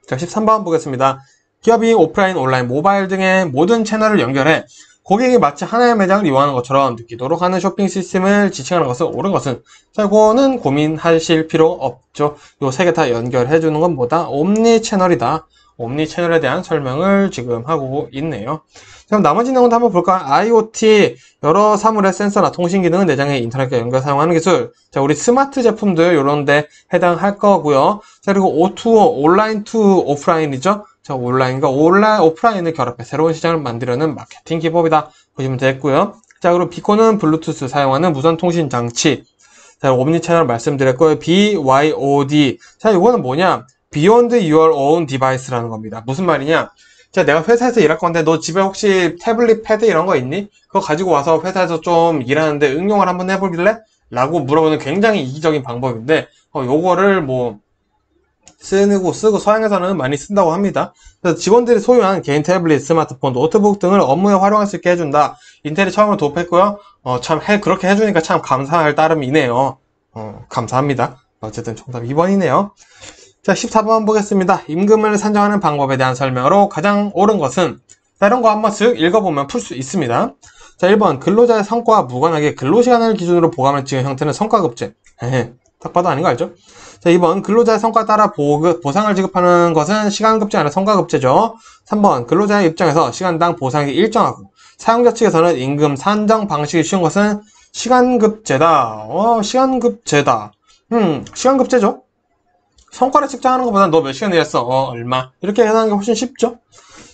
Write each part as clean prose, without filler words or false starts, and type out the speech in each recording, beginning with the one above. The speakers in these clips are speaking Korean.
자, 13번 보겠습니다. 기업이 오프라인, 온라인, 모바일 등의 모든 채널을 연결해 고객이 마치 하나의 매장을 이용하는 것처럼 느끼도록 하는 쇼핑 시스템을 지칭하는 것은 옳은 것은? 자, 이거는 고민하실 필요 없죠. 요 세 개 다 연결해 주는 건 뭐다? 옴니 채널이다. 옴니 채널에 대한 설명을 지금 하고 있네요. 그럼 나머지 내용도 한번 볼까요? IoT, 여러 사물의 센서나 통신 기능을 내장에 인터넷과 연결 사용하는 기술. 자, 우리 스마트 제품들 요런 데 해당할 거고요. 자, 그리고 O2O, 온라인 투 오프라인이죠. 자, 온라인과 오프라인을 결합해 새로운 시장을 만들려는 마케팅 기법이다 보시면 되겠고요. 자, 그리고 비코는 블루투스 사용하는 무선 통신 장치. 자, 옴니 채널 말씀드렸고요. BYOD. 자, 이거는 뭐냐? Beyond Your Own Device라는 겁니다. 무슨 말이냐? 자, 내가 회사에서 일할 건데 너 집에 혹시 태블릿 패드 이런 거 있니? 그거 가지고 와서 회사에서 좀 일하는데 응용을 한번 해보길래? 라고 물어보는 굉장히 이기적인 방법인데 요거를 뭐 쓰고 서양에서는 많이 쓴다고 합니다. 그래서 직원들이 소유한 개인 태블릿, 스마트폰, 노트북 등을 업무에 활용할 수 있게 해준다. 인텔이 처음으로 도입했고요. 그렇게 해주니까 참 감사할 따름이네요. 감사합니다. 어쨌든 정답 2번이네요. 자, 14번 보겠습니다. 임금을 산정하는 방법에 대한 설명으로 가장 옳은 것은? 자, 이런 거 한번 쓱 읽어보면 풀 수 있습니다. 자, 1번 근로자의 성과와 무관하게 근로시간을 기준으로 보감을 찍은 형태는 성과급제. 딱 봐도 아닌 거 알죠? 자, 2번 근로자의 성과에 따라 보상을 지급하는 것은 시간급제 아니라 성과급제죠. 3번 근로자의 입장에서 시간당 보상이 일정하고 사용자 측에서는 임금 산정 방식이 쉬운 것은 시간급제다. 시간급제다. 시간급제죠. 성과를 측정하는 것보다 너 몇 시간 일했어? 얼마? 이렇게 계산하는 게 훨씬 쉽죠?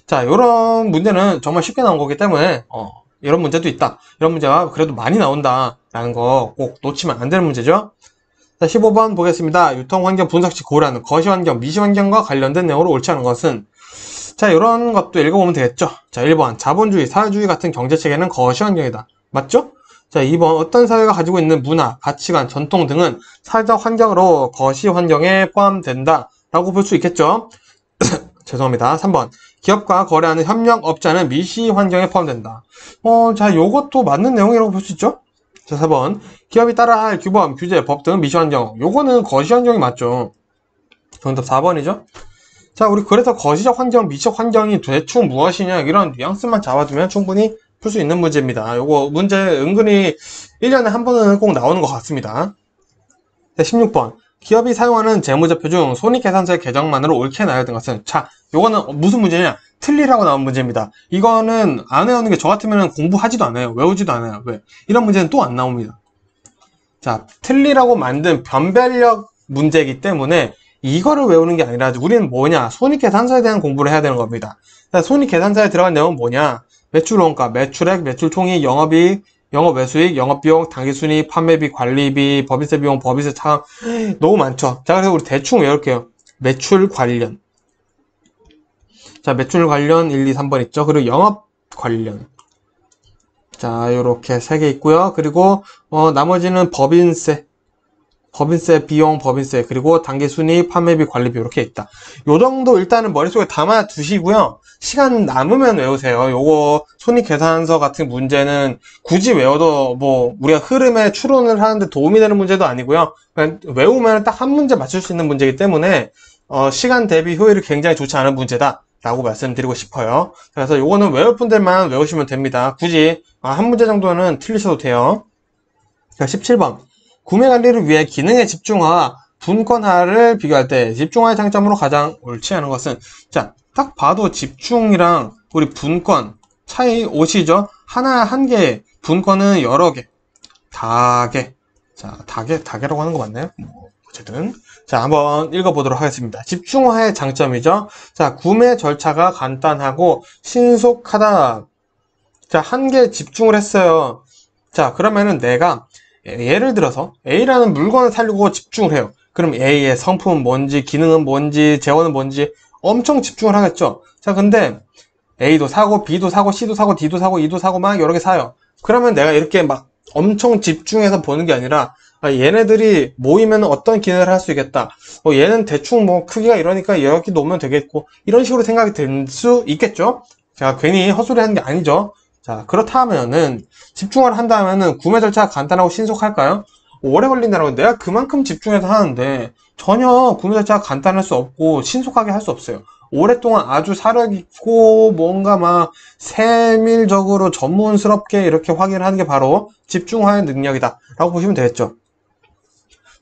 자, 이런 문제는 정말 쉽게 나온 거기 때문에 이런 문제도 있다. 이런 문제가 그래도 많이 나온다라는 거 꼭 놓치면 안 되는 문제죠? 자, 15번 보겠습니다. 유통환경 분석 시 고려하는 거시환경, 미시환경과 관련된 내용으로 옳지 않은 것은? 자, 이런 것도 읽어보면 되겠죠? 자, 1번 자본주의, 사회주의 같은 경제체계는 거시환경이다. 맞죠? 자, 2번 어떤 사회가 가지고 있는 문화, 가치관, 전통 등은 사회적 환경으로 거시환경에 포함된다 라고 볼 수 있겠죠? 죄송합니다. 3번 기업과 거래하는 협력업자는 미시환경에 포함된다. 자, 요것도 맞는 내용이라고 볼 수 있죠? 자, 4번 기업이 따라야 할 규범, 규제, 법 등은 미시환경. 요거는 거시환경이 맞죠? 정답 4번이죠? 자, 우리 그래서 거시적 환경, 미시적 환경이 대충 무엇이냐 이런 뉘앙스만 잡아두면 충분히 풀 수 있는 문제입니다. 요거 문제 은근히 1년에 한 번은 꼭 나오는 것 같습니다. 네, 16번 기업이 사용하는 재무제표 중 손익계산서의 계정만으로 옳게 나열된 것은? 자, 요거는 무슨 문제냐? 틀리라고 나온 문제입니다. 이거는 안 외우는 게 저 같으면 공부하지도 않아요. 외우지도 않아요. 왜? 이런 문제는 또 안 나옵니다. 자, 틀리라고 만든 변별력 문제이기 때문에 이거를 외우는 게 아니라 우리는 뭐냐? 손익계산서에 대한 공부를 해야 되는 겁니다. 손익계산서에 들어간 내용은 뭐냐? 매출원가, 매출액, 매출총액, 영업이익, 영업외수익, 영업비용, 당기순이익, 판매비, 관리비, 법인세 비용, 법인세 차감 너무 많죠. 자, 그래서 우리 대충 외울게요. 매출 관련. 자, 매출 관련 1, 2, 3번 있죠. 그리고 영업 관련. 자, 요렇게 3개 있고요. 그리고 나머지는 법인세, 비용, 법인세, 그리고 당기순이익, 판매비, 관리비 이렇게 있다. 요 정도 일단은 머릿속에 담아 두시고요. 시간 남으면 외우세요. 요거 손익계산서 같은 문제는 굳이 외워도 뭐 우리가 흐름에 추론을 하는데 도움이 되는 문제도 아니고요. 그냥 외우면 딱 한 문제 맞출 수 있는 문제이기 때문에 시간 대비 효율이 굉장히 좋지 않은 문제다 라고 말씀드리고 싶어요. 그래서 요거는 외울 분들만 외우시면 됩니다. 굳이 한 문제 정도는 틀리셔도 돼요. 자, 17번 구매관리를 위해 기능의 집중화와 분권화를 비교할 때 집중화의 장점으로 가장 옳지 않은 것은? 자, 딱 봐도 집중이랑 우리 분권 차이 오시죠? 하나 한 개, 분권은 여러 개, 다개. 자, 다개라고 하는 거 맞나요? 어쨌든 자, 한번 읽어보도록 하겠습니다. 집중화의 장점이죠. 자, 구매 절차가 간단하고 신속하다. 자, 한 개 집중을 했어요. 자, 그러면은 내가 예를 들어서 A라는 물건을 사려고 집중을 해요. 그럼 A의 성품은 뭔지, 기능은 뭔지, 재원은 뭔지 엄청 집중을 하겠죠. 자, 근데 A도 사고, B도 사고, C도 사고, D도 사고, E도 사고 막 여러 개 사요. 그러면 내가 이렇게 막 엄청 집중해서 보는 게 아니라 얘네들이 모이면 어떤 기능을 할 수 있겠다. 얘는 대충 뭐 크기가 이러니까 이렇게 놓으면 되겠고 이런 식으로 생각이 들 수 있겠죠. 제가 괜히 헛소리 하는 게 아니죠. 자, 그렇다면은 집중을 한다면은 구매 절차가 간단하고 신속할까요? 오래 걸린다라고 내가 그만큼 집중해서 하는데 전혀 구매 자체가 간단할 수 없고 신속하게 할 수 없어요. 오랫동안 아주 사력 있고 뭔가 막 세밀적으로 전문스럽게 이렇게 확인을 하는 게 바로 집중하는 능력이다 라고 보시면 되겠죠.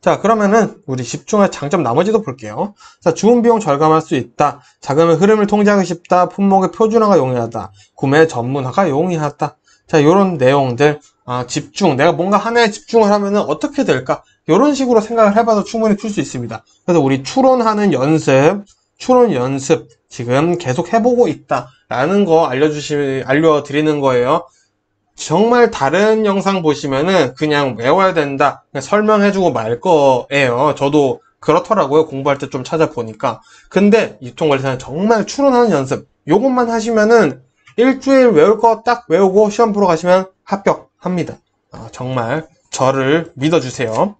자, 그러면은 우리 집중할 장점 나머지도 볼게요. 자, 주문 비용 절감할 수 있다. 자금의 흐름을 통제하기 쉽다. 품목의 표준화가 용이하다. 구매 전문화가 용이하다. 자, 이런 내용들, 집중, 내가 뭔가 하나에 집중을 하면은 어떻게 될까? 이런 식으로 생각을 해봐도 충분히 풀 수 있습니다. 그래서 우리 추론 연습 지금 계속 해보고 있다 라는 거 알려드리는 거예요. 정말 다른 영상 보시면은 그냥 외워야 된다, 그냥 설명해주고 말 거예요. 저도 그렇더라고요. 공부할 때 좀 찾아보니까. 근데 유통관리사는 정말 추론하는 연습, 요것만 하시면은 일주일 외울 거 딱 외우고 시험 보러 가시면 합격합니다. 정말 저를 믿어주세요.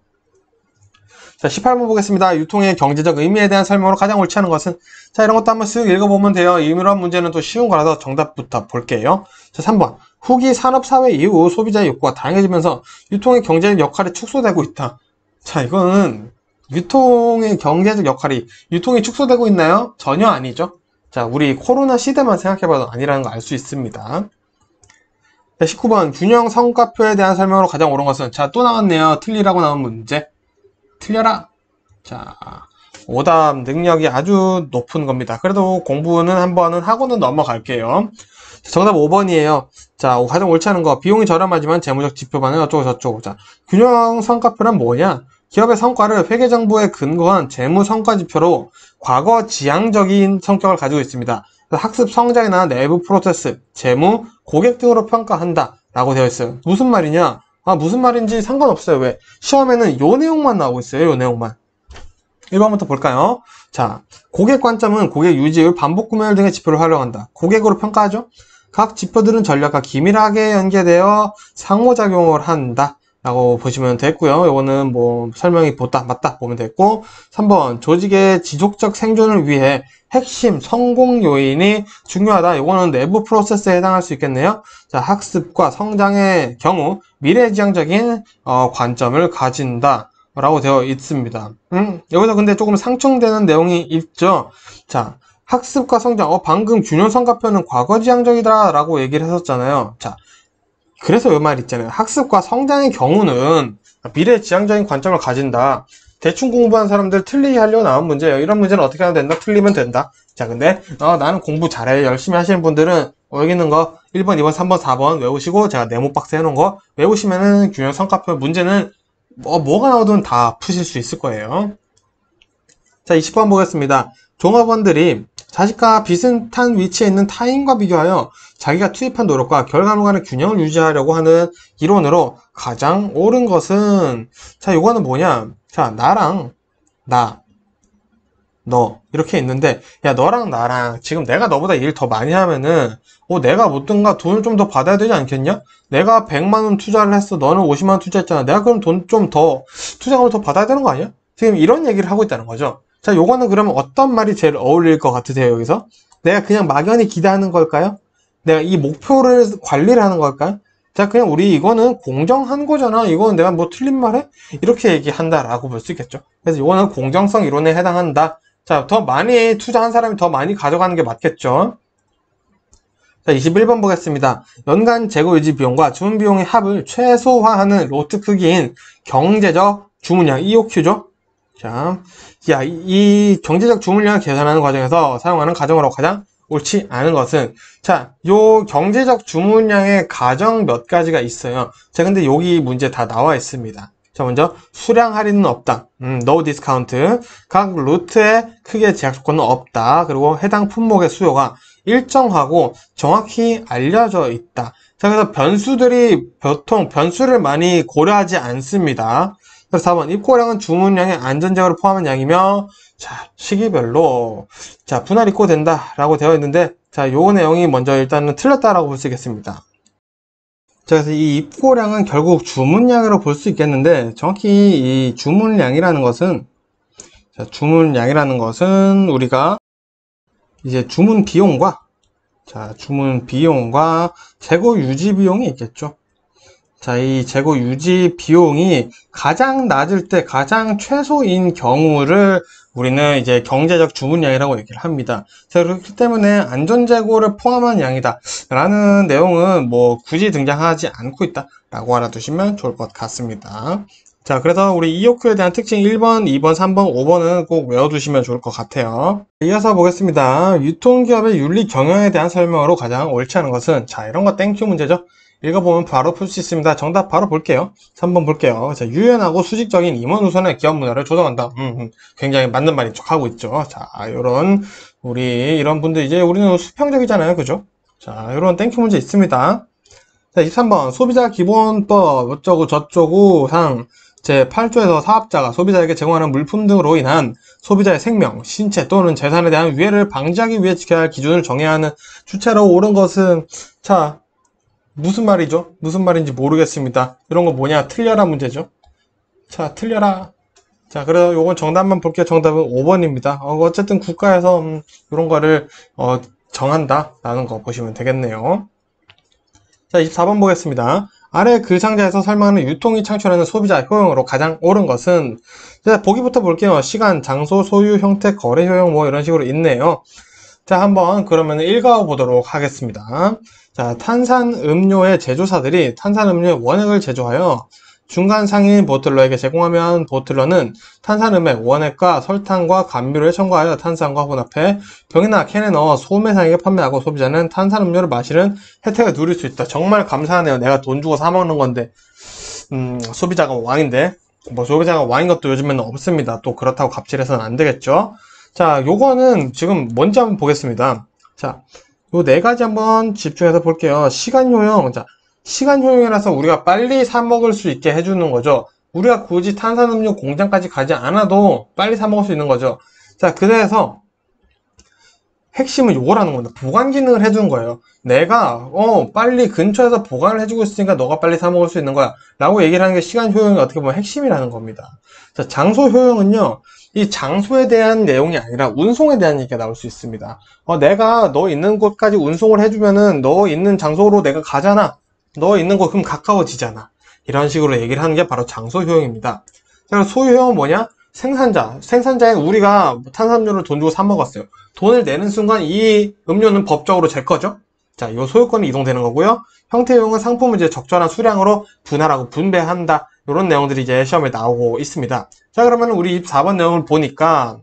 자, 18번 보겠습니다. 유통의 경제적 의미에 대한 설명으로 가장 옳지 않은 것은? 자, 이런 것도 한번 쓱 읽어보면 돼요. 이런 문제는 또 쉬운 거라서 정답부터 볼게요. 자, 3번. 후기 산업사회 이후 소비자의 욕구가 다양해지면서 유통의 경제적 역할이 축소되고 있다. 자, 이거는 유통의 경제적 역할이, 유통이 축소되고 있나요? 전혀 아니죠. 자, 우리 코로나 시대만 생각해봐도 아니라는 거 알 수 있습니다. 자, 19번. 균형 성과표에 대한 설명으로 가장 옳은 것은? 자, 또 나왔네요. 틀리라고 나온 문제. 틀려라. 자, 오답 능력이 아주 높은 겁니다. 그래도 공부는 한번은 하고는 넘어갈게요. 정답 5번이에요. 자, 가장 옳지 않은 거. 비용이 저렴하지만 재무적 지표반은 어쩌고 저쩌고. 자, 균형 성과표란 뭐냐? 기업의 성과를 회계정보에 근거한 재무 성과 지표로 과거 지향적인 성격을 가지고 있습니다. 학습 성장이나 내부 프로세스, 재무, 고객 등으로 평가한다 라고 되어 있어요. 무슨 말이냐? 무슨 말인지 상관없어요. 왜? 시험에는 요 내용만 나오고 있어요. 요 내용만. 1번부터 볼까요? 자, 고객 관점은 고객 유지율, 반복 구매율 등의 지표를 활용한다. 고객으로 평가하죠? 각 지표들은 전략과 기밀하게 연계되어 상호작용을 한다 라고 보시면 됐고요. 이거는 뭐 설명이 맞다 보면 됐고, 3번 조직의 지속적 생존을 위해 핵심 성공 요인이 중요하다. 이거는 내부 프로세스에 해당할 수 있겠네요. 자, 학습과 성장의 경우 미래지향적인 관점을 가진다 라고 되어 있습니다. 여기서 근데 조금 상충되는 내용이 있죠. 자, 학습과 성장, 방금 균형 성과표는 과거지향적이다 라고 얘기를 했었잖아요. 자, 그래서 이 말 있잖아요. 학습과 성장의 경우는 미래지향적인 관점을 가진다. 대충 공부한 사람들 틀리게 하려고 나온 문제예요. 이런 문제는 어떻게 하면 된다? 틀리면 된다. 자, 근데 나는 공부 잘해 열심히 하시는 분들은 여기 있는 거 1번, 2번, 3번, 4번 외우시고, 제가 네모 박스 해놓은 거 외우시면은 균형 성과표 문제는 뭐가 나오든 다 푸실 수 있을 거예요. 자, 20번 보겠습니다. 종업원들이 자신과 비슷한 위치에 있는 타인과 비교하여 자기가 투입한 노력과 결과물 간의 균형을 유지하려고 하는 이론으로 가장 옳은 것은? 자, 이거는 뭐냐? 자, 나랑 너 이렇게 있는데, 야, 너랑 나랑 지금 내가 너보다 일 더 많이 하면은 내가 뭐든가 돈을 좀 더 받아야 되지 않겠냐? 내가 100만원 투자를 했어. 너는 50만원 투자했잖아. 내가 그럼 돈 좀 더 투자금을 더 받아야 되는 거 아니야? 지금 이런 얘기를 하고 있다는 거죠. 자, 요거는 그러면 어떤 말이 제일 어울릴 것 같으세요? 여기서 내가 그냥 막연히 기대하는 걸까요? 내가 이 목표를 관리를 하는 걸까요? 자, 그냥 우리 이거는 공정한 거잖아. 이거는 내가 뭐 틀린 말해? 이렇게 얘기한다라고 볼 수 있겠죠. 그래서 이거는 공정성 이론에 해당한다. 자, 더 많이 투자한 사람이 더 많이 가져가는 게 맞겠죠. 자, 21번 보겠습니다. 연간 재고 유지 비용과 주문 비용의 합을 최소화하는 로트 크기인 경제적 주문량, EOQ죠. 자, 이 경제적 주문량을 계산하는 과정에서 사용하는 가정으로 가장 옳지 않은 것은? 자, 요 경제적 주문량의 가정 몇 가지가 있어요. 자, 근데 여기 문제 다 나와 있습니다. 자, 먼저 수량 할인은 없다. No discount. 각 루트에 크게 제약 조건은 없다. 그리고 해당 품목의 수요가 일정하고 정확히 알려져 있다. 자, 그래서 변수들이 보통 변수를 많이 고려하지 않습니다. 그래서 4번 입고량은 주문량의 안전제어를 포함한 양이며, 자, 시기별로 자 분할 입고된다 라고 되어 있는데, 자, 요 내용이 먼저 일단은 틀렸다라고 볼 수 있겠습니다. 자, 그래서 이 입고량은 결국 주문량으로 볼 수 있겠는데, 정확히 이 주문량이라는 것은, 자, 주문량이라는 것은 우리가 이제 주문 비용과 재고 유지 비용이 있겠죠. 자, 이 재고 유지 비용이 가장 낮을 때 가장 최소인 경우를 우리는 이제 경제적 주문량이라고 얘기를 합니다. 자, 그렇기 때문에 안전재고를 포함한 양이다 라는 내용은 뭐 굳이 등장하지 않고 있다 라고 알아두시면 좋을 것 같습니다. 자, 그래서 우리 EOQ에 대한 특징 1번, 2번, 3번, 5번은 꼭 외워두시면 좋을 것 같아요. 이어서 보겠습니다. 유통기업의 윤리 경영에 대한 설명으로 가장 옳지 않은 것은, 자, 이런 거 땡큐 문제죠. 읽어보면 바로 풀 수 있습니다. 정답 바로 볼게요. 3번 볼게요. 자, 유연하고 수직적인 임원 우선의 기업 문화를 조성한다. 굉장히 맞는 말인 척 하고 있죠. 자, 이런 분들 이제 우리는 수평적이잖아요. 그죠? 자, 이런 땡큐 문제 있습니다. 자, 23번 소비자 기본법 어쩌고 저쩌고 상 제8조에서 사업자가 소비자에게 제공하는 물품 등으로 인한 소비자의 생명, 신체 또는 재산에 대한 위해를 방지하기 위해 지켜야 할 기준을 정해야 하는 주체로 옳은 것은, 자, 무슨 말이죠? 무슨 말인지 모르겠습니다. 이런 거 뭐냐? 틀려라 문제죠. 자, 틀려라. 자, 그래서 요건 정답만 볼게요. 정답은 5번입니다. 어쨌든 국가에서 이런 거를 정한다 라는 거 보시면 되겠네요. 자, 24번 보겠습니다. 아래 그 상자에서 설명하는 유통이 창출하는 소비자 효용으로 가장 옳은 것은, 자, 보기부터 볼게요. 시간, 장소, 소유, 형태, 거래 효용 뭐 이런 식으로 있네요. 자, 한번 그러면 읽어보도록 하겠습니다. 자, 탄산음료의 제조사들이 탄산음료의 원액을 제조하여 중간 상인 보틀러에게 제공하면 보틀러는 탄산음의 원액과 설탕과 감미료에 첨가하여 탄산과 혼합해 병이나 캔에 넣어 소매상에게 판매하고 소비자는 탄산음료를 마시는 혜택을 누릴 수 있다. 정말 감사하네요. 내가 돈 주고 사 먹는 건데 소비자가 왕인데, 뭐 소비자가 왕인 것도 요즘에는 없습니다. 또 그렇다고 갑질해서는 안 되겠죠. 자, 요거는 지금 뭔지 한번 보겠습니다. 자, 요 네 가지 한번 집중해서 볼게요. 시간 효용. 자, 시간 효용이라서 우리가 빨리 사 먹을 수 있게 해주는 거죠. 우리가 굳이 탄산음료 공장까지 가지 않아도 빨리 사 먹을 수 있는 거죠. 자, 그래서 핵심은 요거라는 겁니다. 보관 기능을 해주는 거예요. 내가 빨리 근처에서 보관을 해주고 있으니까 너가 빨리 사 먹을 수 있는 거야 라고 얘기를 하는 게 시간 효용이 어떻게 보면 핵심이라는 겁니다. 자, 장소 효용은요, 이 장소에 대한 내용이 아니라 운송에 대한 얘기가 나올 수 있습니다. 내가 너 있는 곳까지 운송을 해주면은 너 있는 장소로 내가 가잖아. 너 있는 곳 그럼 가까워지잖아. 이런 식으로 얘기를 하는 게 바로 장소 효용입니다. 자, 소유 효용은 뭐냐? 생산자인 우리가 탄산음료를 돈 주고 사 먹었어요. 돈을 내는 순간 이 음료는 법적으로 제 거죠. 자, 이 소유권이 이동되는 거고요. 형태 효용은 상품을 이제 적절한 수량으로 분할하고 분배한다. 이런 내용들이 이제 시험에 나오고 있습니다. 자, 그러면 우리 4번 내용을 보니까,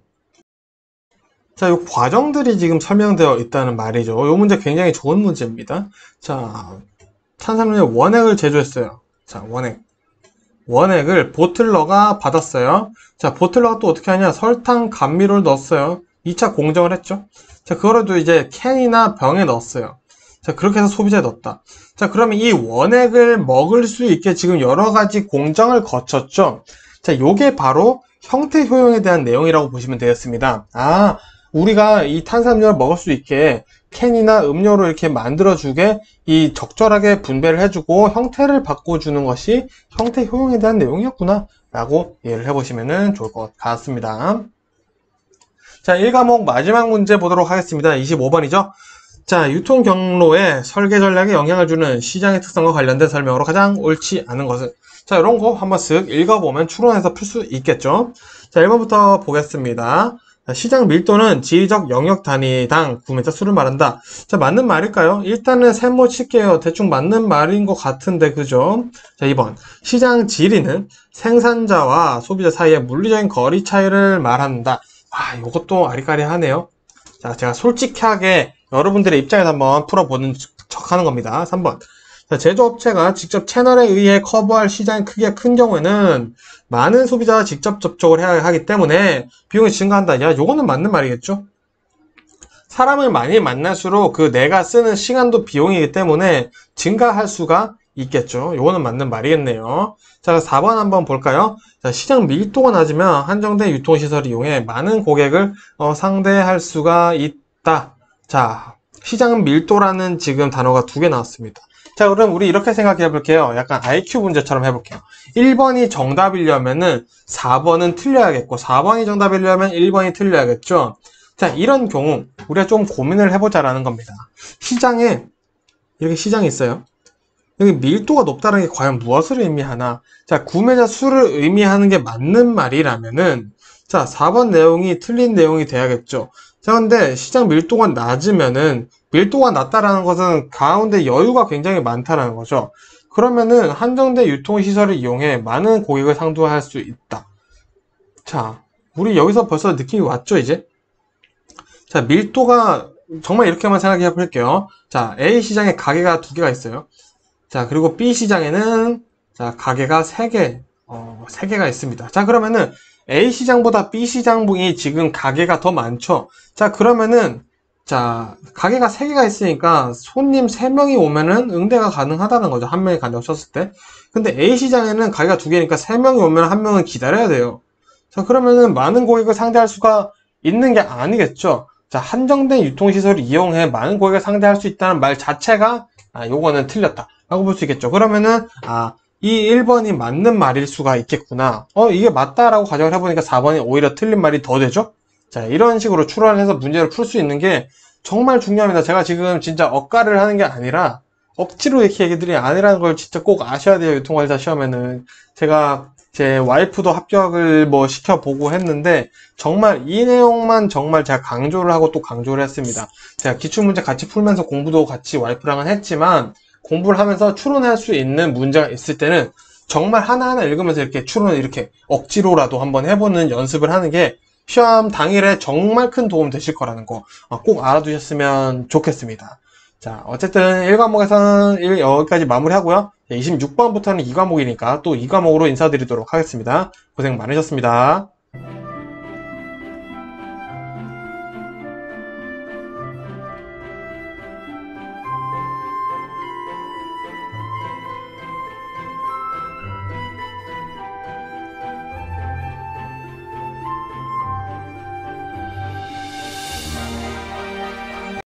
자, 이 과정들이 지금 설명되어 있다는 말이죠. 이 문제 굉장히 좋은 문제입니다. 자, 탄산음료 원액을 제조했어요. 자, 원액을 보틀러가 받았어요. 자, 보틀러가 또 어떻게 하냐? 설탕, 감미료를 넣었어요. 2차 공정을 했죠. 자, 그거라도 이제 캔이나 병에 넣었어요. 자, 그렇게 해서 소비자에 넣었다. 자, 그러면 이 원액을 먹을 수 있게 지금 여러 가지 공정을 거쳤죠. 자, 요게 바로 형태 효용에 대한 내용이라고 보시면 되겠습니다. 아, 우리가 이 탄산음료를 먹을 수 있게 캔이나 음료로 이렇게 만들어주게 이 적절하게 분배를 해주고 형태를 바꿔주는 것이 형태 효용에 대한 내용이었구나 라고 이해를 해보시면 좋을 것 같습니다. 자, 1과목 마지막 문제 보도록 하겠습니다. 25번이죠. 자, 유통 경로의 설계 전략에 영향을 주는 시장의 특성과 관련된 설명으로 가장 옳지 않은 것은, 자, 이런 거 한번 쓱 읽어보면 추론해서 풀 수 있겠죠. 자, 1번부터 보겠습니다. 시장 밀도는 지리적 영역 단위당 구매자 수를 말한다. 자, 맞는 말일까요? 일단은 세모 칠게요. 대충 맞는 말인 것 같은데, 그죠? 자, 2번. 시장 지리는 생산자와 소비자 사이의 물리적인 거리 차이를 말한다. 아, 이것도 아리까리하네요. 자, 제가 솔직하게 여러분들의 입장에서 한번 풀어보는 척 하는 겁니다. 3번. 자, 제조업체가 직접 채널에 의해 커버할 시장이 크기가 큰 경우에는 많은 소비자가 직접 접촉을 해야 하기 때문에 비용이 증가한다. 야, 요거는 맞는 말이겠죠? 사람을 많이 만날수록 그 내가 쓰는 시간도 비용이기 때문에 증가할 수가 있겠죠. 요거는 맞는 말이겠네요. 자, 4번 한번 볼까요? 자, 시장 밀도가 낮으면 한정된 유통시설을 이용해 많은 고객을 상대할 수가 있다. 자, 시장 밀도라는 지금 단어가 2개 나왔습니다. 자, 그럼 우리 이렇게 생각해 볼게요. 약간 IQ 문제처럼 해볼게요. 1번이 정답이려면은 4번은 틀려야겠고, 4번이 정답이려면 1번이 틀려야겠죠. 자, 이런 경우 우리가 좀 고민을 해보자라는 겁니다. 시장에 이렇게 시장이 있어요. 여기 밀도가 높다는 게 과연 무엇을 의미하나? 자, 구매자 수를 의미하는 게 맞는 말이라면은, 자, 4번 내용이 틀린 내용이 돼야겠죠. 자, 근데 시장 밀도가 낮으면은, 밀도가 낮다라는 것은 가운데 여유가 굉장히 많다라는 거죠. 그러면은 한정된 유통시설을 이용해 많은 고객을 상대할 수 있다. 자, 우리 여기서 벌써 느낌이 왔죠, 이제? 자, 밀도가 정말 이렇게만 생각해 볼게요. 자, A 시장에 가게가 2개가 있어요. 자, 그리고 B 시장에는 자, 가게가 3개, 3개가 있습니다. 자, 그러면은 A 시장보다 B 시장이 지금 가게가 더 많죠. 자, 그러면은 자, 가게가 3개가 있으니까 손님 3명이 오면은 응대가 가능하다는 거죠. 한 명이 간다고 쳤을 때. 근데 A 시장에는 가게가 2개니까 3명이 오면 한 명은 기다려야 돼요. 자, 그러면은 많은 고객을 상대할 수가 있는 게 아니겠죠. 자, 한정된 유통시설을 이용해 많은 고객을 상대할 수 있다는 말 자체가 요거는 틀렸다 라고 볼 수 있겠죠. 그러면은 이 1번이 맞는 말일 수가 있겠구나. 이게 맞다라고 가정을 해보니까 4번이 오히려 틀린 말이 더 되죠. 자, 이런 식으로 추론을 해서 문제를 풀 수 있는 게 정말 중요합니다. 제가 지금 진짜 억가를 하는 게 아니라 억지로 이렇게 얘기들이 아니라는 걸 진짜 꼭 아셔야 돼요. 유통관리사 시험에는. 제가 제 와이프도 합격을 뭐 시켜보고 했는데 정말 이 내용만 정말 제가 강조를 하고 또 강조를 했습니다. 제가 기출문제 같이 풀면서 공부도 같이 와이프랑은 했지만 공부를 하면서 추론할 수 있는 문제가 있을 때는 정말 하나하나 읽으면서 이렇게 추론을 이렇게 억지로라도 한번 해보는 연습을 하는 게 시험 당일에 정말 큰 도움 되실 거라는 거 꼭 알아두셨으면 좋겠습니다. 자, 어쨌든 1과목에서는 여기까지 마무리하고요. 26번부터는 2과목이니까 또 2과목으로 인사드리도록 하겠습니다. 고생 많으셨습니다.